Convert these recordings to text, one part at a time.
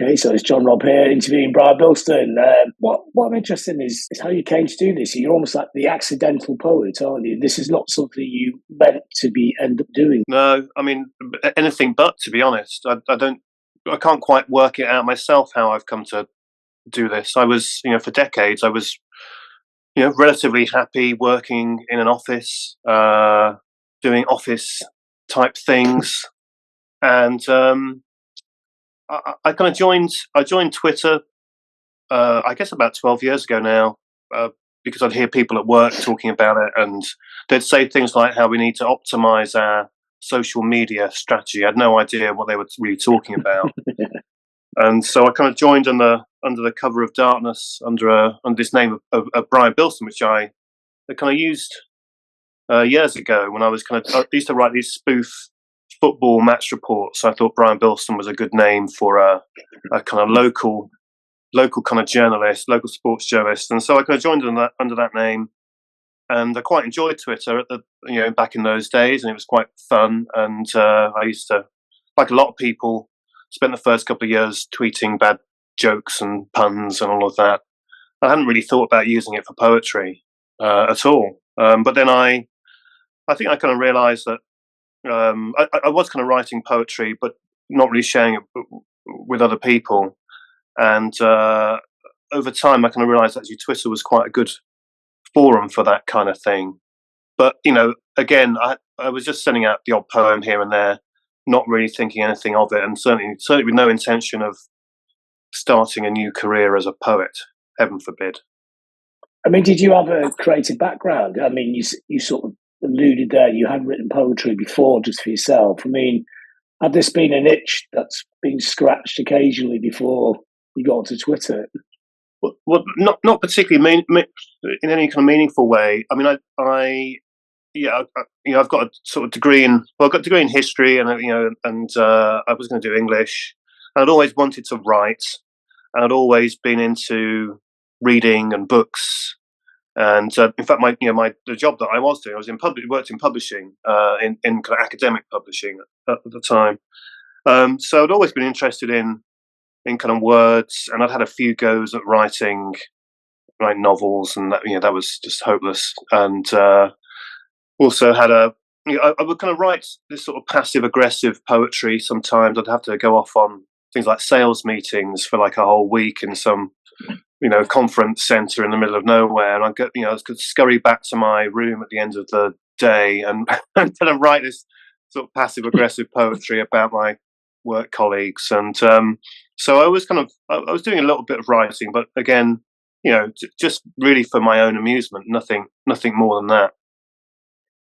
Okay, so it's John Robb here interviewing Brian Bilston. What I'm interested in is how you came to do this. You're almost like the accidental poet, aren't you? This is not something you meant to be end up doing. No, I mean anything but. To be honest, I can't quite work it out myself how I've come to do this. I was, for decades, I was, relatively happy working in an office, doing office type things, and I kind of I joined Twitter, I guess about 12 years ago now, because I'd hear people at work talking about it, and they'd say things like how we need to optimize our social media strategy. I had no idea what they were really talking about, and so I kind of joined under the cover of darkness under this name of Brian Bilston, which I kind of used years ago when I was I used to write these spoof football match reports. I thought Brian Bilston was a good name for a kind of local kind of journalist, local sports journalist, and so I kind of joined under that name, and I quite enjoyed Twitter at the back in those days, and it was quite fun. And I used to, like a lot of people, spent the first couple of years tweeting bad jokes and puns and all of that. I hadn't really thought about using it for poetry at all, but then I think I kind of realised that I was kind of writing poetry, but not really sharing it with other people. And over time, I kind of realised actually Twitter was quite a good forum for that kind of thing. But again, I was just sending out the odd poem here and there, not really thinking anything of it, and certainly with no intention of starting a new career as a poet. Heaven forbid. I mean, did you have a creative background? I mean, you sort of alluded there you had written poetry before just for yourself. I mean, had this been an itch that's been scratched occasionally before you got to Twitter? Well, not particularly in any kind of meaningful way. I mean, I've got a sort of degree I've got a degree in history, and I was going to do English. And I'd always wanted to write, and I'd always been into reading and books. And in fact, the job that I was doing, I was worked in publishing, in kind of academic publishing at the time. So I'd always been interested in kind of words, and I'd had a few goes at writing novels, and that was just hopeless. And also had I would kind of write this sort of passive aggressive poetry. Sometimes I'd have to go off on things like sales meetings for like a whole week in some conference center in the middle of nowhere, and I could scurry back to my room at the end of the day and kind of write this sort of passive aggressive poetry about my work colleagues. And so I was doing a little bit of writing, but again, just really for my own amusement, nothing more than that.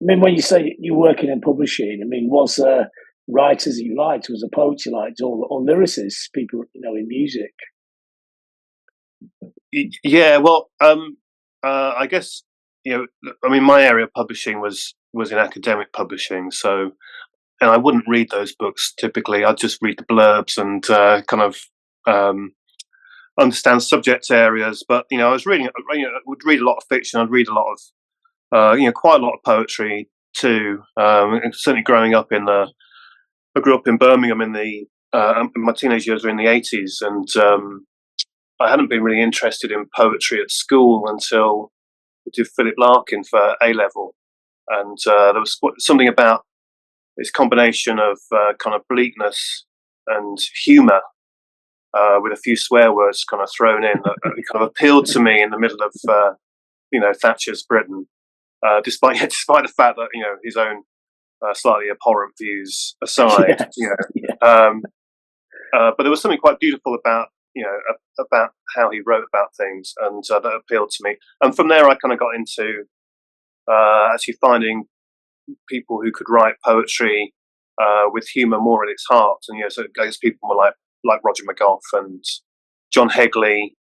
I mean, when you say you're working in publishing, I mean, was there writers that you liked, was there poets you liked, or lyricists, people in music? Yeah, well, I guess I mean, my area of publishing was in academic publishing, so, and I wouldn't read those books typically. I'd just read the blurbs and kind of understand subject areas. But I was reading, I would read a lot of fiction. I'd read a lot of quite a lot of poetry too. And certainly growing up I grew up in Birmingham my teenage years were in the 80s, and I hadn't been really interested in poetry at school until I did Philip Larkin for A level, and there was something about this combination of kind of bleakness and humour, with a few swear words kind of thrown in, that kind of appealed to me in the middle of Thatcher's Britain, despite the fact that his own slightly abhorrent views aside. But there was something quite beautiful about about how he wrote about things, and that appealed to me. And from there, I kind of got into actually finding people who could write poetry with humour more at its heart. And so I guess people were like Roger McGough and John Hegley,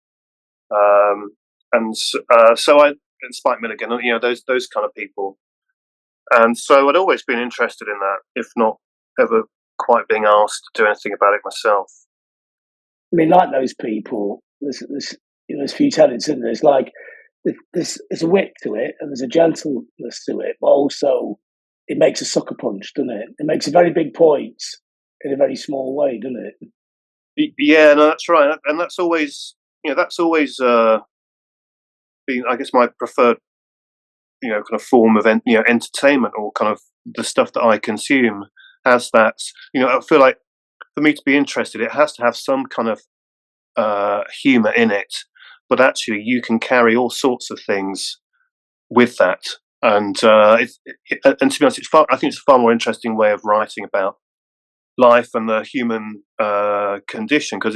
and Spike Milligan, those kind of people. And so I'd always been interested in that, if not ever quite being asked to do anything about it myself. I mean, like those people, there's a few tenets in there. It's like there's a wit to it, and there's a gentleness to it, but also it makes a sucker punch, doesn't it? It makes a very big point in a very small way, doesn't it? Yeah, no, that's right, and that's always, that's always been, I guess, my preferred, kind of form of entertainment, or kind of the stuff that I consume has that. I feel like for me to be interested, it has to have some kind of humor in it, but actually you can carry all sorts of things with that. And and to be honest, I think it's a far more interesting way of writing about life and the human condition, because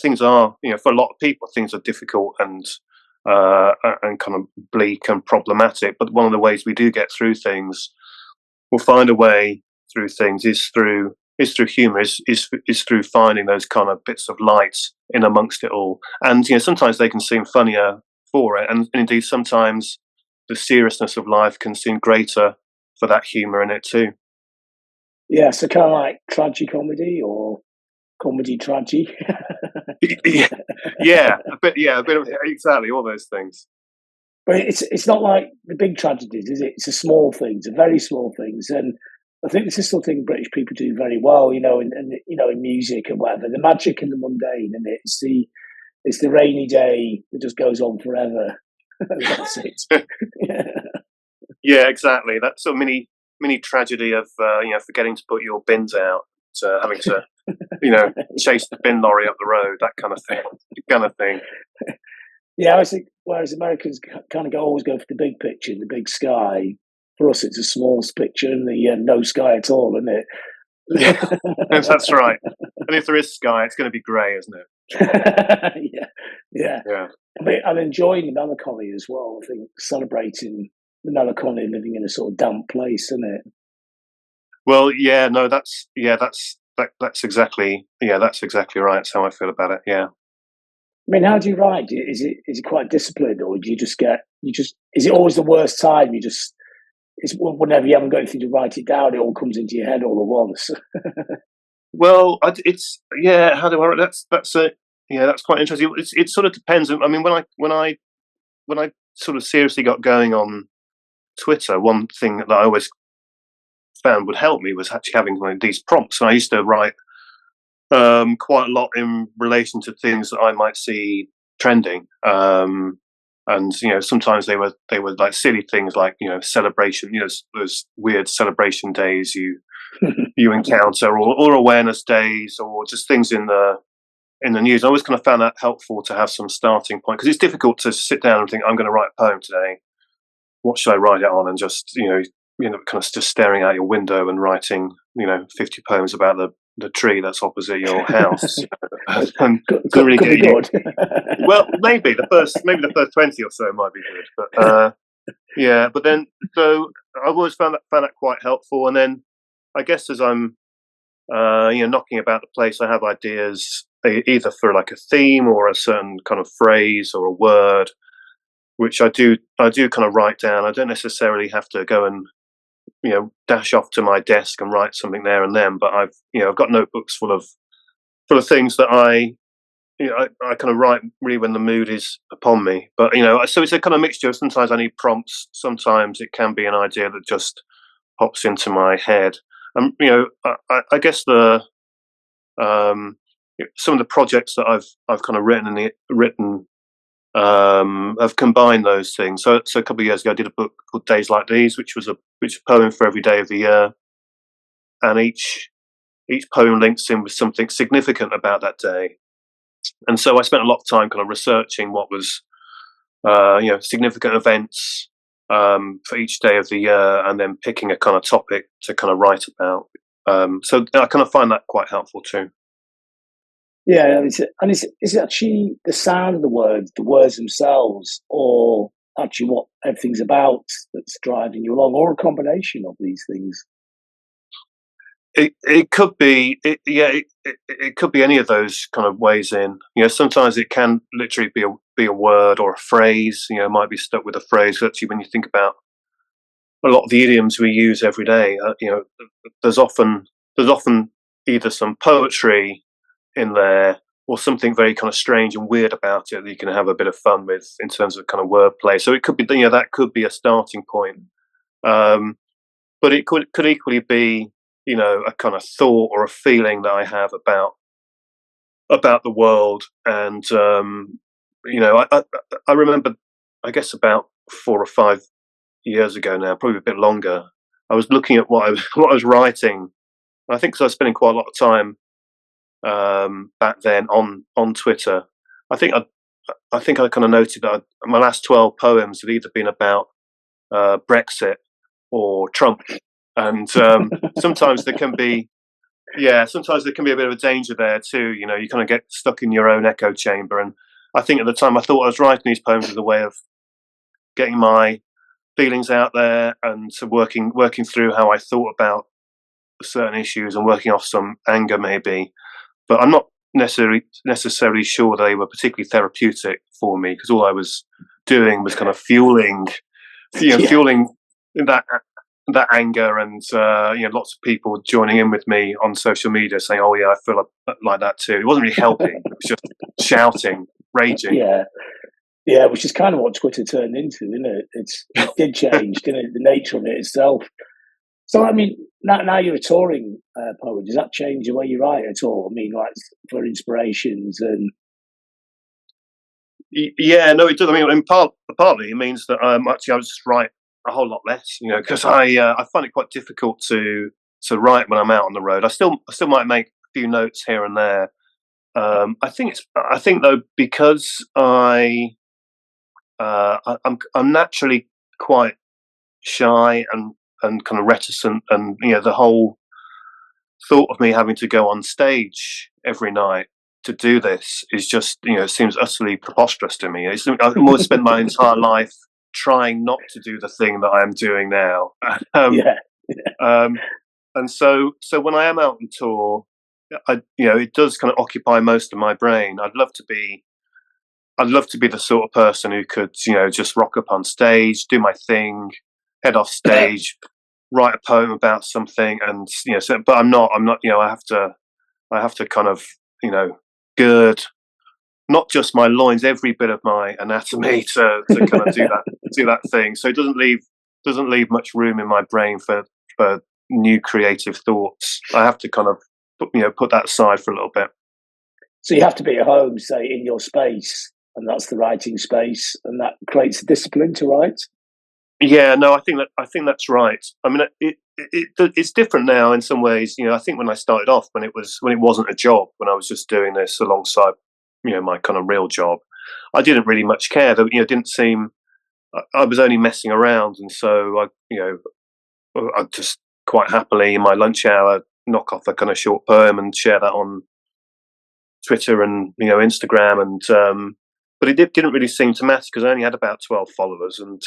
things are, for a lot of people, things are difficult and kind of bleak and problematic. But one of the ways we do get through things, we'll find a way through things, is through humor, is through finding those kind of bits of light in amongst it all. And sometimes they can seem funnier for it, and indeed sometimes the seriousness of life can seem greater for that humor in it too. Yeah, so kind of like tragicomedy or comedy tragedy. Yeah, yeah, a bit of, exactly, all those things. But it's not like the big tragedies, is it? It's the small things, the very small things, and I think this is something British people do very well. In music and whatever, the magic and the mundane, and it's the rainy day that just goes on forever. That's it. Yeah. Yeah, exactly. That sort of mini tragedy of forgetting to put your bins out, having to chase the bin lorry up the road, that kind of thing, kind of thing. Yeah, I think whereas Americans kind of always go for the big picture, the big sky. For us, it's a small picture and the no sky at all, isn't Yeah, it? that's right. And if there is sky, it's going to be grey, isn't it? Yeah, yeah. Yeah. I'm enjoying the melancholy as well. I think celebrating the melancholy, living in a sort of damp place, isn't it? Well, yeah, no, that's exactly, that's exactly right. That's how I feel about it. Yeah. I mean, how do you write? Is it quite disciplined, or do you just is it always the worst time? It's whenever you haven't got anything to write it down, it all comes into your head all at once. Well, it's, yeah. How do I? That's a Yeah. That's quite interesting. It sort of depends. I mean, when I sort of seriously got going on Twitter, one thing that I always found would help me was actually having like these prompts. And I used to write quite a lot in relation to things that I might see trending. And sometimes they were like silly things, like celebration, those weird celebration days you encounter, or awareness days, or just things in the news. I always kind of found that helpful to have some starting point, because it's difficult to sit down and think, I'm going to write a poem today. What should I write it on? And just kind of just staring out your window and writing 50 poems about the tree that's opposite your house. And doesn't really Could be get you. good. Well, maybe the first 20 or so might be good, but yeah. But then, so I've always found that quite helpful. And then I guess as I'm knocking about the place, I have ideas, either for like a theme or a certain kind of phrase or a word, which I do kind of write down. I don't necessarily have to go and dash off to my desk and write something there and then, but I've got notebooks full of things that I kind of write really when the mood is upon me. But so it's a kind of mixture. Sometimes I need prompts. Sometimes it can be an idea that just pops into my head. I guess um, some of the projects that I've kind of written have combined those things. So a couple of years ago, I did a book called Days Like These, which was a poem for every day of the year, and each poem links in with something significant about that day. And so I spent a lot of time kind of researching what was significant events for each day of the year, and then picking a kind of topic to kind of write about. So I kind of find that quite helpful too. Yeah, is it actually the sound of the words themselves, or actually what everything's about that's driving you along, or a combination of these things? It could be, it could be any of those kind of ways in. Sometimes it can literally be a word or a phrase. Might be stuck with a phrase. Actually, when you think about a lot of the idioms we use every day, there's often either some poetry in there, or something very kind of strange and weird about it that you can have a bit of fun with in terms of kind of wordplay. So it could be, that could be a starting point. Um, but it could equally be, a kind of thought or a feeling that I have about about the world. And I remember, I guess about 4 or 5 years ago now, probably a bit longer, I was looking at what I was writing. I think because I was spending quite a lot of time back then on Twitter. I think I kind of noted that my last 12 poems had either been about Brexit or Trump, and sometimes there can be sometimes there can be a bit of a danger there too. You kind of get stuck in your own echo chamber. And I think at the time I thought I was writing these poems as a way of getting my feelings out there and working through how I thought about certain issues and working off some anger maybe. But I'm not necessarily sure they were particularly therapeutic for me, because all I was doing was kind of fueling that anger, and lots of people joining in with me on social media saying, "Oh yeah, I feel like that too." It wasn't really helping; it was just shouting, raging. Yeah, which is kind of what Twitter turned into, isn't it? It did change, didn't it? The nature of it itself. So, I mean, now you're a touring poet. Does that change the way you write at all? I mean, like for inspirations and Yeah, no, it does. I mean, partly it means that actually I just write a whole lot less, because I find it quite difficult to write when I'm out on the road. I still might make a few notes here and there. I think though, because I'm naturally quite shy and kind of reticent, and the whole thought of me having to go on stage every night to do this is just, seems utterly preposterous to me. I've almost spent my entire life trying not to do the thing that I am doing now. And so when I am out on tour, it does kind of occupy most of my brain. I'd love to be the sort of person who could, just rock up on stage, do my thing, head off stage, write a poem about something, and but I'm not. I have to kind of, gird not just my loins, every bit of my anatomy to kind of do that thing. So it doesn't leave much room in my brain for new creative thoughts. I have to kind of put that aside for a little bit. So you have to be at home, say, in your space, and that's the writing space, and that creates a discipline to write. Yeah, no, I think that's right. I mean, it's different now in some ways. I think when I started off, when it wasn't a job, when I was just doing this alongside, my kind of real job, I didn't really much care. That didn't seem. I was only messing around, and so I just quite happily in my lunch hour knock off a kind of short poem and share that on Twitter and Instagram, and but it didn't really seem to matter because I only had about 12 followers, and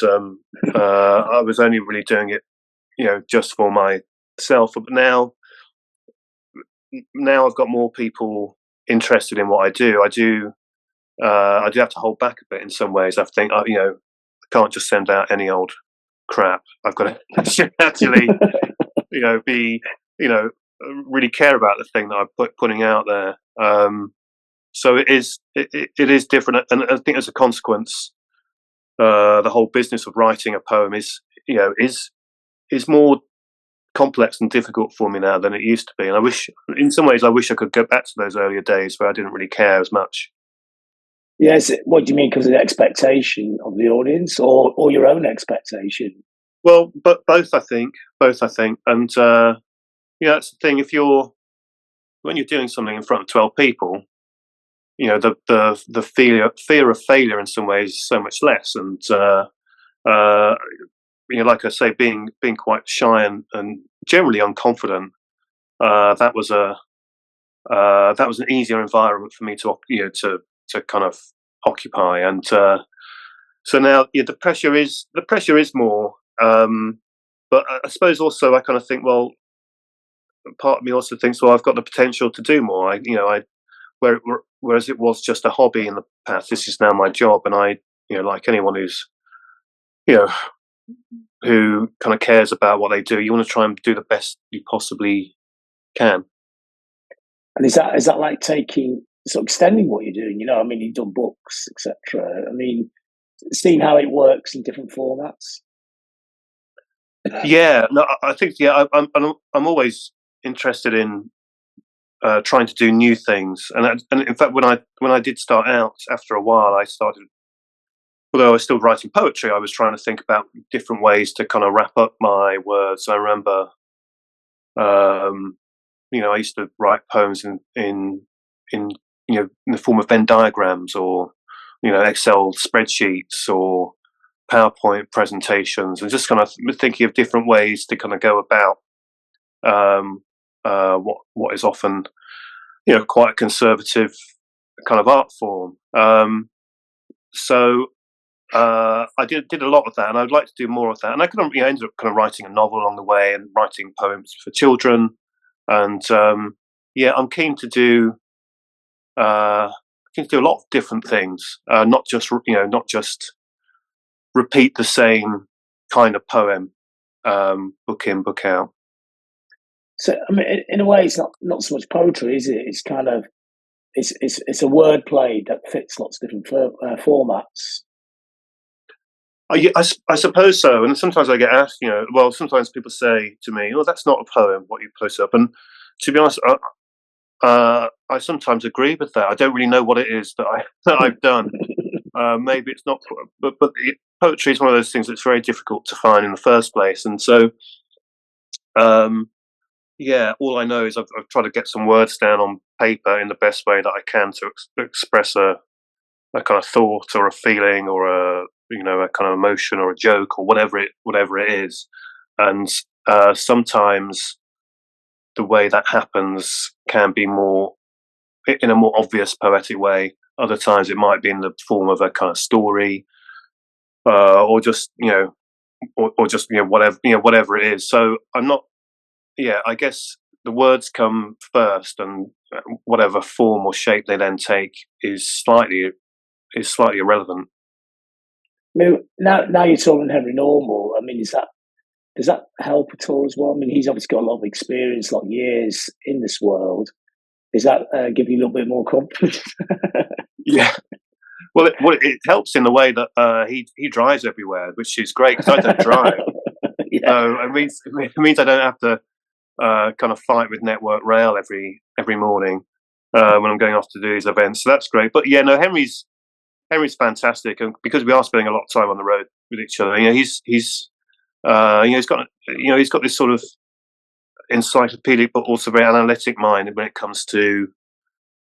I was only really doing it just for myself. But now I've got more people interested in what I do. I do have to hold back a bit in some ways. I think I can't just send out any old crap. I've got to actually be really care about the thing that I'm putting out there. So it is different, and I think as a consequence, the whole business of writing a poem is more complex and difficult for me now than it used to be. And in some ways, I wish I could go back to those earlier days where I didn't really care as much. Yes. What do you mean? Because of the expectation of the audience, or your own expectation? Well, but both, I think, and that's the thing. When you're doing something in front of 12 people, the fear of failure in some ways is so much less, and like I say, being quite shy and generally unconfident, that was an easier environment for me to kind of occupy, and so now the pressure is more, but I suppose also I kind of think, well, part of me also thinks, well, I've got the potential to do more. Whereas it was just a hobby in the past, this is now my job, and I, like anyone who's, who kind of cares about what they do, you want to try and do the best you possibly can. And is that like extending what you're doing? I mean, you've done books, etc. I mean, seeing how it works in different formats. Yeah, no, I think I'm always interested in trying to do new things. And in fact, when I did start out, after a while, although I was still writing poetry, I was trying to think about different ways to kind of wrap up my words. I remember, I used to write poems in in the form of Venn diagrams, or Excel spreadsheets, or PowerPoint presentations, and just kind of thinking of different ways to kind of go about what is often quite a conservative kind of art form. So I did a lot of that, and I'd like to do more of that. And I kind of ended up kind of writing a novel along the way, and writing poems for children. And I'm keen to do a lot of different things, not just repeat the same kind of poem, book in, book out. So, I mean, in a way, it's not so much poetry, is it? It's kind of it's a wordplay that fits lots of different formats. I suppose so. And sometimes I get asked, sometimes people say to me, "Oh, that's not a poem, what you post up." And to be honest, I sometimes agree with that. I don't really know what it is that I've done. Maybe it's not, but poetry is one of those things that's very difficult to find in the first place. And so, all I know is I've tried to get some words down on paper in the best way that I can to express a kind of thought, or a feeling, or a kind of emotion, or a joke, or whatever it is. And sometimes the way that happens can be in a more obvious poetic way. Other times it might be in the form of a kind of story, or just whatever it is. So I'm not. Yeah, I guess the words come first, and whatever form or shape they then take is slightly irrelevant. I mean, now you're talking Henry Normal. I mean, does that help at all as well? I mean, he's obviously got a lot of experience, a lot of years in this world. Does that give you a little bit more confidence? Yeah. Well, it helps in the way that he drives everywhere, which is great, because I don't drive. Yeah. So it means I don't have to kind of fight with Network Rail every morning when I'm going off to do these events. So that's great. But Henry's fantastic, and because we are spending a lot of time on the road with each other, he's got this sort of encyclopedic but also very analytic mind when it comes to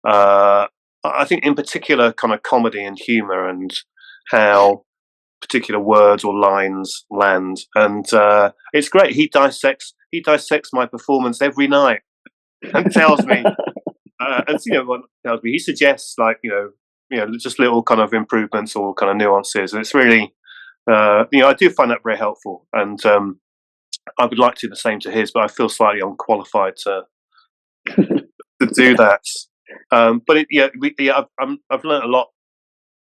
I think in particular kind of comedy and humor, and how particular words or lines land. And it's great. He dissects my performance every night and tells me what tells me. He suggests, like, just little kind of improvements or kind of nuances, and it's really I do find that very helpful. And I would like to do the same to his, but I feel slightly unqualified to do that. But I've learned a lot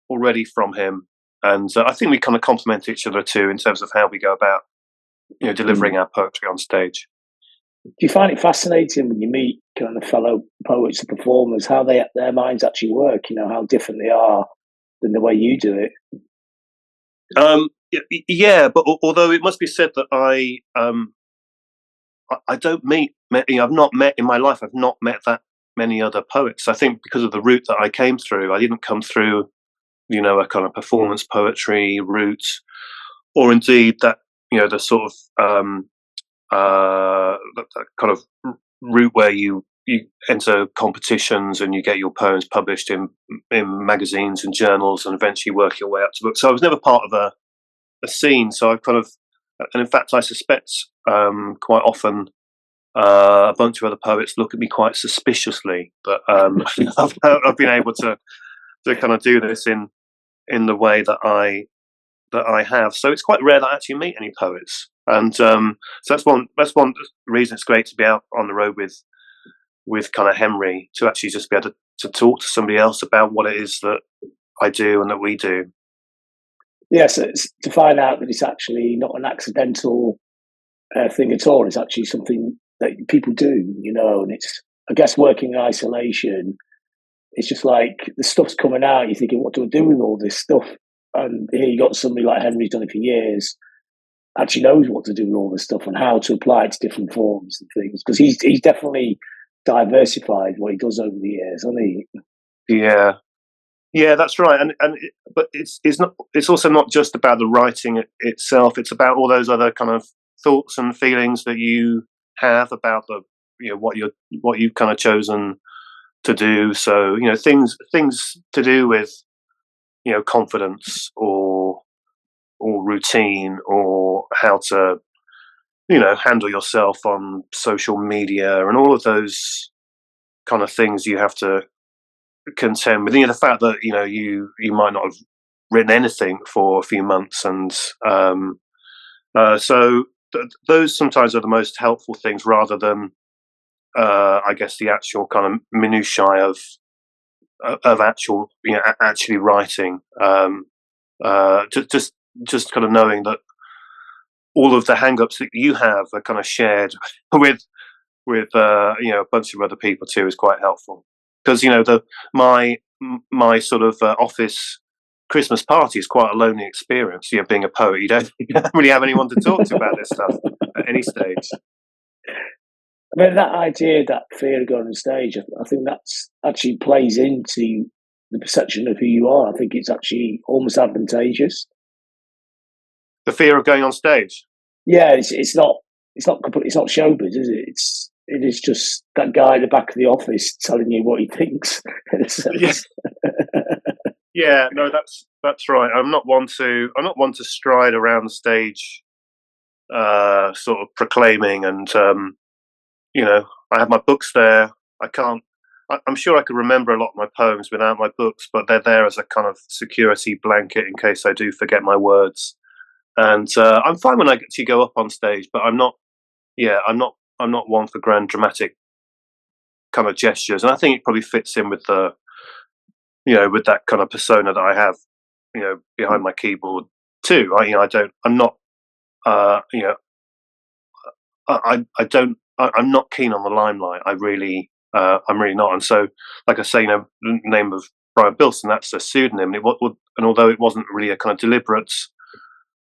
already from him, and I think we kind of complement each other too in terms of how we go about delivering our poetry on stage. Do you find it fascinating when you meet kind of fellow poets and performers, how their minds actually work? How different they are than the way you do it? But although it must be said that I don't meet. I've not met in my life. I've not met that many other poets. I think because of the route that I came through, I didn't come through, a kind of performance poetry route, or indeed that the sort of that kind of route where you enter competitions and you get your poems published in magazines and journals, and eventually work your way up to books. So I was never part of a scene. So I've kind of, and in fact, I suspect quite often a bunch of other poets look at me quite suspiciously. But I've been able to kind of do this in the way that I have. So it's quite rare that I actually meet any poets, and so that's one reason it's great to be out on the road with kind of Henry, to actually just be able to talk to somebody else about what it is that I do and that we do. Yes, it's to find out that it's actually not an accidental thing at all. It's actually something that people do, and it's, I guess, working in isolation. It's just like the stuff's coming out. You're thinking, what do I do with all this stuff? And here you got somebody like Henry's done it for years, actually knows what to do with all this stuff and how to apply it to different forms and things. Because he's definitely diversified what he does over the years, hasn't he? Yeah, that's right. But it's also not just about the writing itself. It's about all those other kind of thoughts and feelings that you have about what you've kind of chosen to do. So things to do with confidence or routine, or how to handle yourself on social media, and all of those kind of things you have to contend with. The fact that you might not have written anything for a few months, and so those sometimes are the most helpful things, rather than I guess the actual kind of minutiae of actually writing. Just kind of knowing that all of the hang-ups that you have are kind of shared with a bunch of other people too is quite helpful, because my sort of office Christmas party is quite a lonely experience. Being a poet, you don't really have anyone to talk to about this stuff at any stage. I mean, that idea, that fear of going on stage, I think that's actually plays into the perception of who you are. I think it's actually almost advantageous. The fear of going on stage. Yeah, it's not showbiz, is it? It is just that guy at the back of the office telling you what he thinks. Yeah, no, that's right. I'm not one to stride around the stage, sort of proclaiming, and I have my books there. I'm sure I could remember a lot of my poems without my books, but they're there as a kind of security blanket in case I do forget my words. And I'm fine when I actually go up on stage, but I'm not one for grand dramatic kind of gestures. And I think it probably fits in with with that kind of persona that I have, behind my keyboard too. I'm not keen on the limelight. I'm really not. And so, like I say, the name of Brian Bilston, that's a pseudonym. And although it wasn't really a kind of deliberate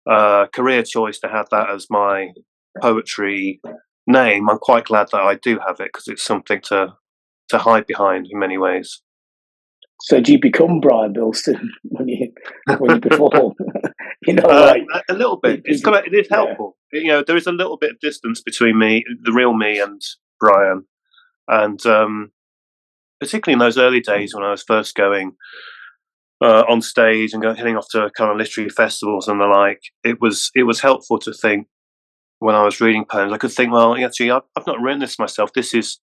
career choice to have that as my poetry name, I'm quite glad that I do have it, because it's something to hide behind in many ways. So do you become Brian Bilston when you perform? A little bit. It is helpful. Yeah. There is a little bit of distance between me, the real me, and Brian, and particularly in those early days when I was first going on stage and heading off to kind of literary festivals and the like. It was helpful to think, when I was reading poems, I could think, well, actually, I've not written this myself. This is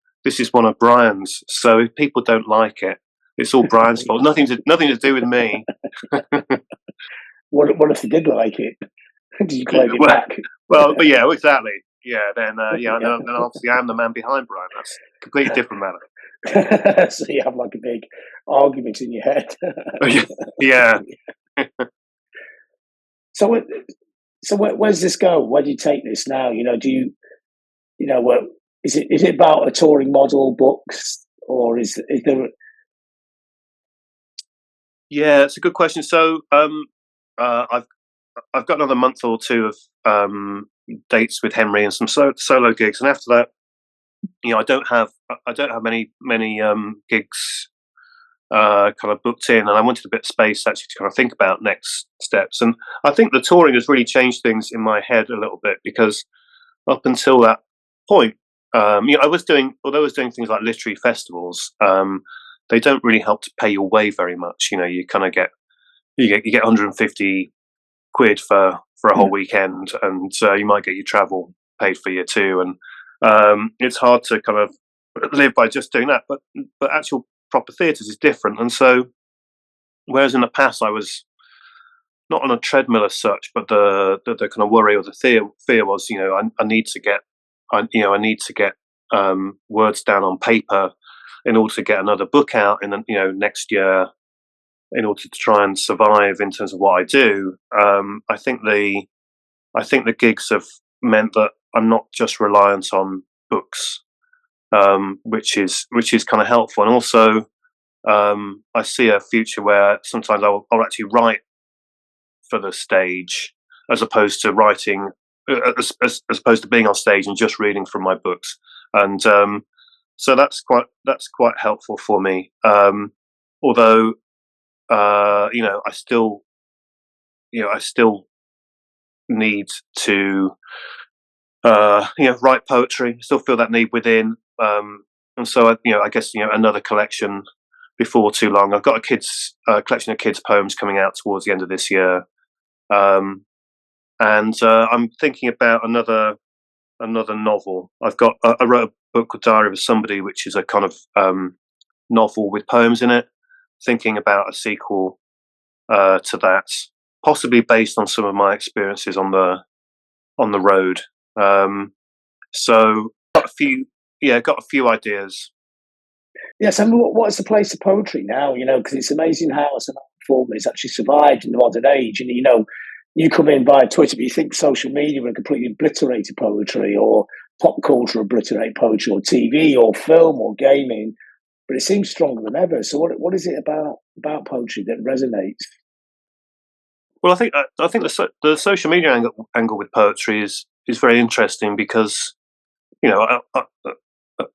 one of Brian's. So if people don't like it, it's all Brian's fault. Nothing to do with me. What if they did like it? Did you claim it back? Well, but yeah, exactly. Yeah, then then obviously I'm the man behind Brian. That's a completely different matter. So you have like a big argument in your head. Yeah. So where's this go? Where do you take this now? Do you, is it about a touring model, books, or is there? Yeah, it's a good question. So I've got another month or two of dates with Henry and some solo gigs, and after that, I don't have many gigs kind of booked in, and I wanted a bit of space actually to kind of think about next steps. And I think the touring has really changed things in my head a little bit, because up until that point, although I was doing things like literary festivals, they don't really help to pay your way very much. You kind of get 150 quid for a whole weekend, and you might get your travel paid for you too, and it's hard to kind of live by just doing that. But actual proper theatres is different, and so whereas in the past I was not on a treadmill as such, but the kind of worry or the fear was, I need to get words down on paper in order to get another book out in next year, in order to try and survive in terms of what I do. I think the gigs have meant that I'm not just reliant on books, which is kind of helpful. And also, I see a future where sometimes I'll actually write for the stage, as opposed to writing, as opposed to being on stage and just reading from my books. And So that's quite helpful for me. Although I still need to write poetry. Still feel that need within, and so I guess another collection before too long. I've got a kids collection of kids poems coming out towards the end of this year, um, and I'm thinking about another novel. I wrote a book called Diary of Somebody, which is a kind of novel with poems in it. Thinking about a sequel to that, possibly based on some of my experiences on the road. So got a few ideas. Yes, and what's the place of poetry now? Because it's amazing how some art form has actually survived in the modern age. And you come in via Twitter, but you think social media would completely obliterated poetry, or pop culture obliterate poetry, or TV, or film, or gaming. But it seems stronger than ever. So what is it about poetry that resonates? Well, I think the social media angle with poetry is very interesting because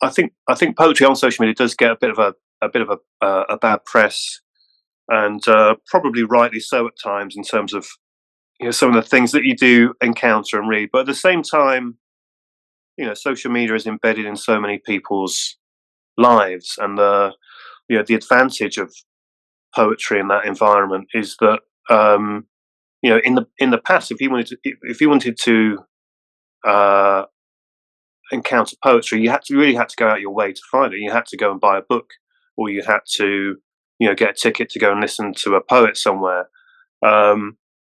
I think poetry on social media does get a bad press, and probably rightly so at times in terms of some of the things that you do encounter and read. But at the same time, social media is embedded in so many people's lives, and the advantage of poetry in that environment is that in the past, if you wanted to uh, encounter poetry, you really had to go out your way to find it. You had to go and buy a book, or you had to get a ticket to go and listen to a poet somewhere. Um,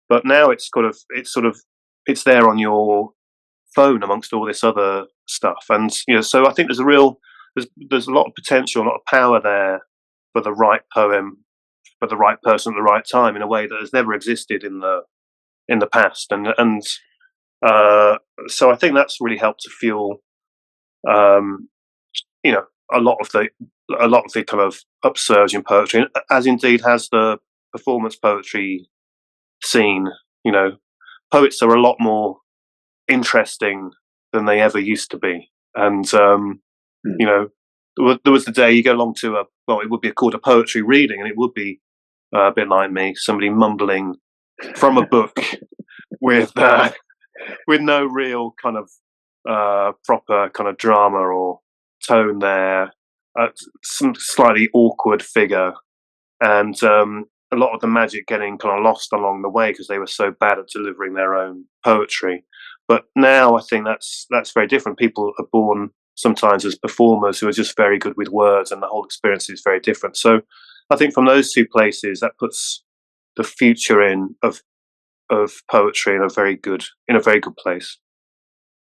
but now it's there on your phone amongst all this other stuff, and so I think there's a lot of potential, a lot of power there for the right poem, for the right person at the right time, in a way that has never existed in the past, and uh, so I think that's really helped to fuel um, you know a lot of the kind of upsurge in poetry, as indeed has the performance poetry scene. You know, poets are a lot more interesting than they ever used to be, and Hmm. there was the day you go along to it would be called a poetry reading, and it would be a bit like me, somebody mumbling from a book with with no real kind of proper kind of drama or tone there, some slightly awkward figure, and a lot of the magic getting kind of lost along the way because they were so bad at delivering their own poetry. But now I think that's very different. People are born sometimes as performers who are just very good with words, and the whole experience is very different. So I think from those two places, that puts the future of poetry in a very good place.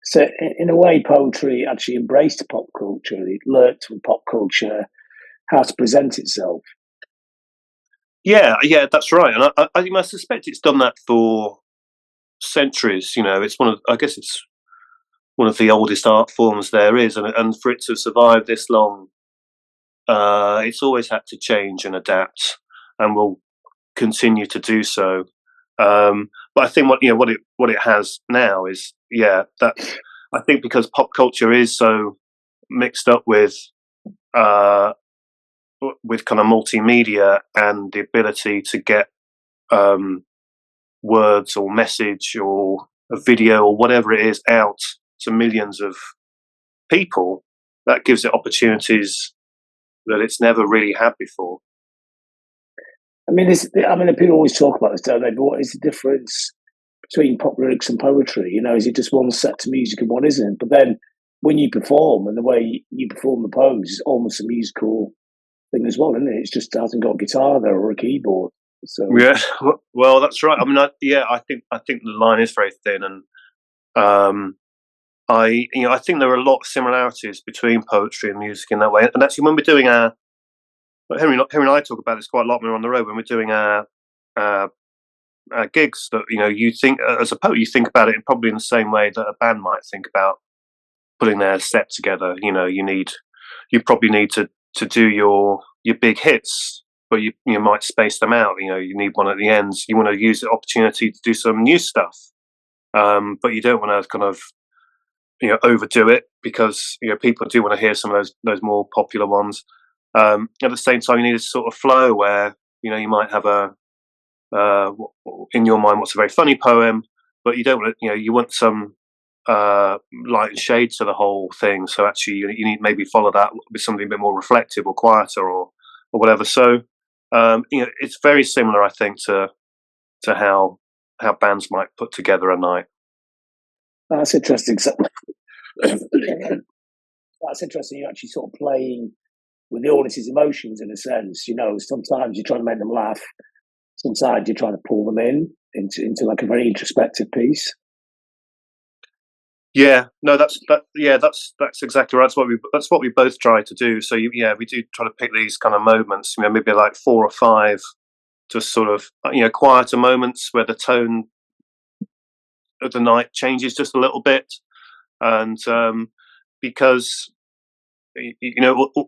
So, in a way, poetry actually embraced pop culture. It learnt from pop culture how to present itself. Yeah, yeah, that's right, and I suspect it's done that for centuries. I guess it's one of the oldest art forms there is, and for it to survive this long, it's always had to change and adapt, and will continue to do so. But I think what it has now is, that I think because pop culture is so mixed up uh, with kind of multimedia and the ability to get um, words or message or a video or whatever it is out to millions of people, that gives it opportunities that it's never really had before. People always talk about this, don't they? But what is the difference between pop lyrics and poetry? Is it just one set to music and one isn't? But then when you perform and the way you perform the poems is almost a musical thing as well, isn't it? It's just hasn't got a guitar there or a keyboard. So Yeah, well, that's right. I think the line is very thin, and um, I think there are a lot of similarities between poetry and music in that way. And actually, when we're doing Henry and I talk about this quite a lot when we're on the road. When we're doing uh, gigs, that you think, as a poet, you think about it probably in the same way that a band might think about putting their set together. You probably need to do your big hits, but you might space them out. You need one at the ends. You want to use the opportunity to do some new stuff, but you don't want to kind of overdo it, because people do want to hear some of those more popular ones. At the same time, you need a sort of flow where you might have in your mind what's a very funny poem, but you don't want you want some light and shade to the whole thing. So actually, you need maybe follow that with something a bit more reflective or quieter or whatever. So it's very similar, I think, to how bands might put together a night. That's interesting. So, that's interesting. You're actually sort of playing with the audience's emotions in a sense. Sometimes you're trying to make them laugh. Sometimes you're trying to pull them into like a very introspective piece. Yeah, no, that's exactly right. That's what we both try to do. So we do try to pick these kind of moments. Maybe like 4 or 5, just sort of quieter moments where the tone of the night changes just a little bit, and because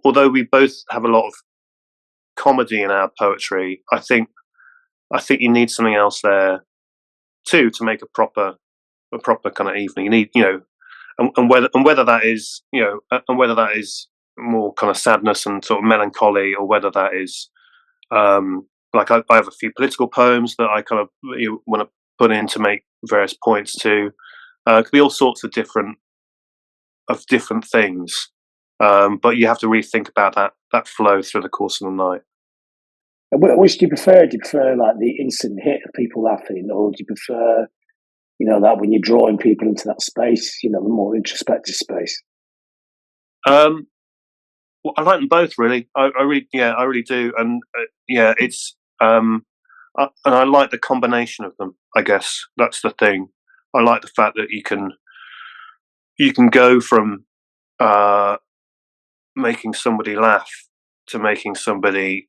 although we both have a lot of comedy in our poetry, I think you need something else there too to make a proper kind of evening. You need and whether that is more kind of sadness and sort of melancholy, or whether that is like I have a few political poems that I kind of want to put in to make various points to. It could be all sorts of different things, but you have to really think about that flow through the course of the night. And which do you prefer? Do you prefer like the instant hit of people laughing, or do you prefer that when you're drawing people into that space, the more introspective space? Well, I like them both, really. I really do, and it's and I like the combination of them. I guess that's the thing. I like the fact that you can go from making somebody laugh to making somebody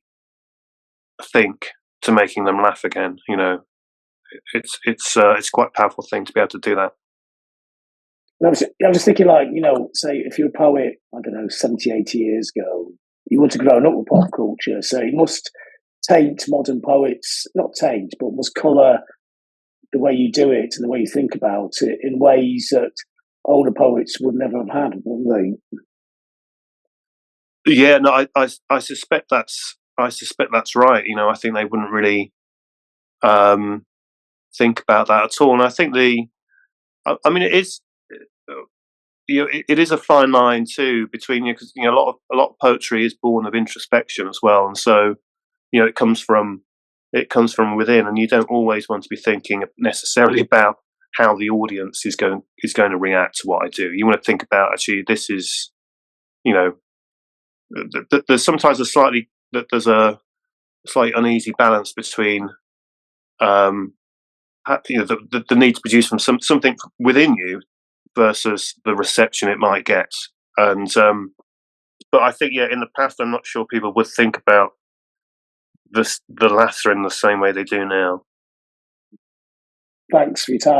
think to making them laugh again. It's quite a powerful thing to be able to do that. I was just thinking, like, say if you're a poet, I don't know, 70, 80 years ago, you would have grown up with pop culture, so it must taint modern poets, not taint, but must colour the way you do it and the way you think about it in ways that older poets would never have had, wouldn't they? Yeah, no, I suspect that's right. I think they wouldn't really think about that at all, and I think it is. It is a fine line too between because a lot of poetry is born of introspection as well, and so it comes from within, and you don't always want to be thinking necessarily about how the audience is going to react to what I do. You want to think about actually this is there's sometimes a slightly uneasy balance between the need to produce from something within you versus the reception it might get. And but I think in the past I'm not sure people would think about the latter in the same way they do now. Thanks for your time.